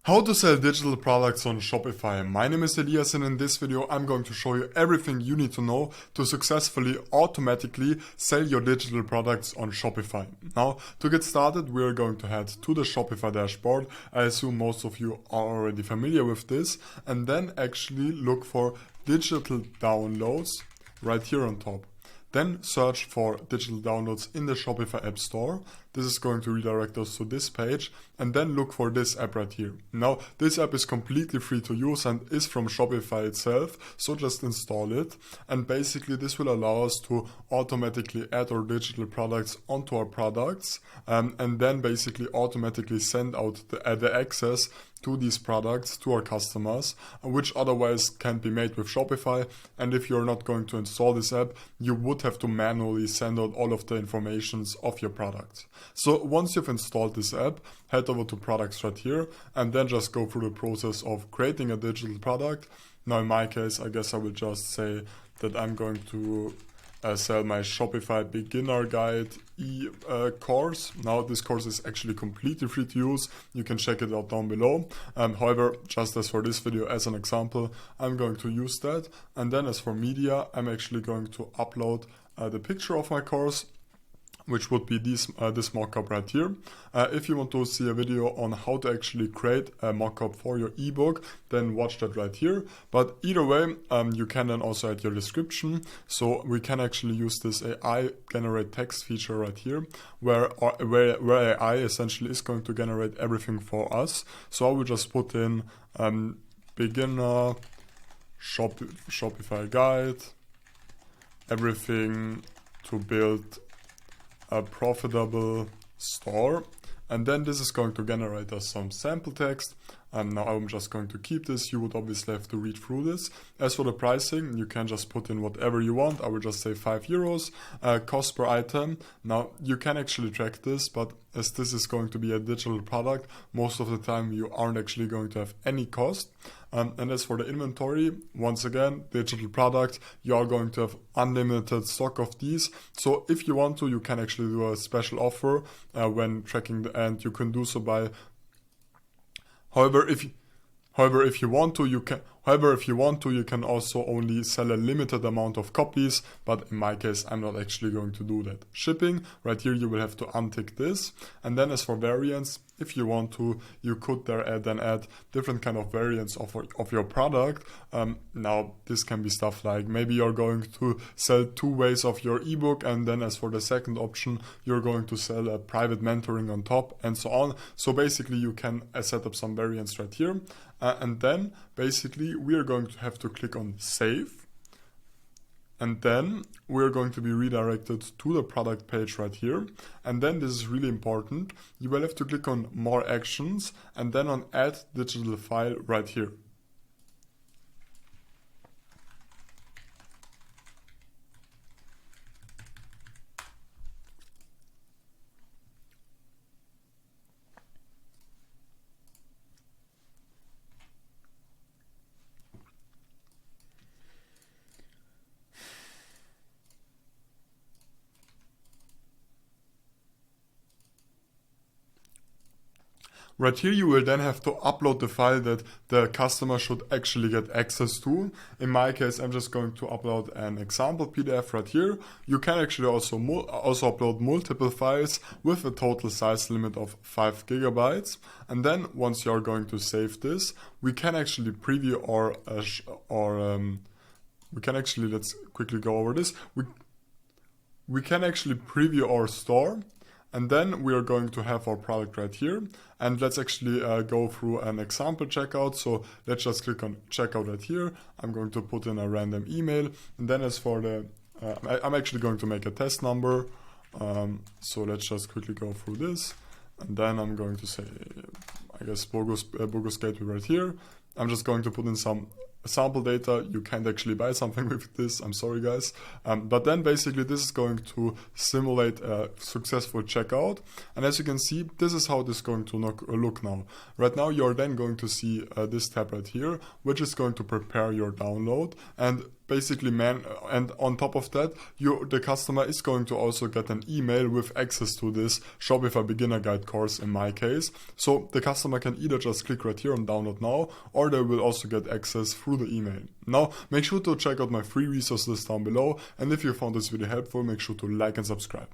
How to sell digital products on Shopify. My name is Elias and in this video I'm going to show you everything you need to know to successfully automatically sell your digital products on Shopify. Now to get started we are going to head to the Shopify dashboard. I assume most of you are already familiar with this, and then actually look for digital downloads right here on top. Then search for digital downloads in the Shopify App Store. This is going to redirect us to this page, and then look for this app right here. Now, this app is completely free to use and is from Shopify itself, so just install it. And basically this will allow us to automatically add our digital products onto our products, and then basically automatically send out the access to these products to our customers, which otherwise can't be made with Shopify. And if you're not going to install this app, you would have to manually send out all of the informations of your product. So once you've installed this app, head over to products right here and then just go through the process of creating a digital product. Now in my case, I guess I will just say that I'm going to sell my Shopify beginner guide course. Now this course is actually completely free to use. You can check it out down below. However, just as for this video as an example, I'm going to use that. And then as for media, I'm actually going to upload the picture of my course, which would be this mockup right here. If you want to see a video on how to actually create a mockup for your ebook, then watch that right here. But either way, you can then also add your description. So we can actually use this AI generate text feature right here, where AI essentially is going to generate everything for us. So I will just put in beginner Shopify guide, everything to build a profitable store, and then this is going to generate us some sample text. And now I'm just going to keep this. You would obviously have to read through this. As for the pricing, you can just put in whatever you want. I will just say €5. Cost per item. Now you can actually track this, but as this is going to be a digital product, most of the time you aren't actually going to have any cost. And as for the inventory, once again, digital product, you are going to have unlimited stock of these. So if you want to, you can actually do a special offer when tracking and you can do so by. However, if you want to, you can also only sell a limited amount of copies, but in my case, I'm not actually going to do that. Shipping, right here, you will have to untick this. And then as for variants, if you want to, you could then add different kind of variants of your product. Now, this can be stuff like maybe you're going to sell 2 ways of your ebook, and then as for the second option, you're going to sell a private mentoring on top, and so on. So basically, you can set up some variants right here. And then basically we are going to have to click on save, and then we're going to be redirected to the product page right here. And then this is really important, you will have to click on more actions and then on add digital file right here. Right here you will then have to upload the file that the customer should actually get access to. In my case, I'm just going to upload an example PDF right here. You can actually also upload multiple files with a total size limit of 5 gigabytes. And then once you're going to save this, we can actually preview we can actually, let's quickly go over this. We can actually preview our store. And then we are going to have our product right here. And let's actually go through an example checkout. So let's just click on checkout right here. I'm going to put in a random email. And then as for the, I'm actually going to make a test number. So let's just quickly go through this. And then I'm going to say, I guess, bogus gateway right here. I'm just going to put in some sample data. You can't actually buy something with this, I'm sorry guys, but then basically this is going to simulate a successful checkout. And as you can see, this is how this is going to look now. Right now you're then going to see this tab right here, which is going to prepare your download. And basically, and on top of that, the customer is going to also get an email with access to this Shopify beginner guide course in my case. So the customer can either just click right here on download now, or they will also get access through the email. Now make sure to check out my free resources down below, and if you found this video helpful, make sure to like and subscribe.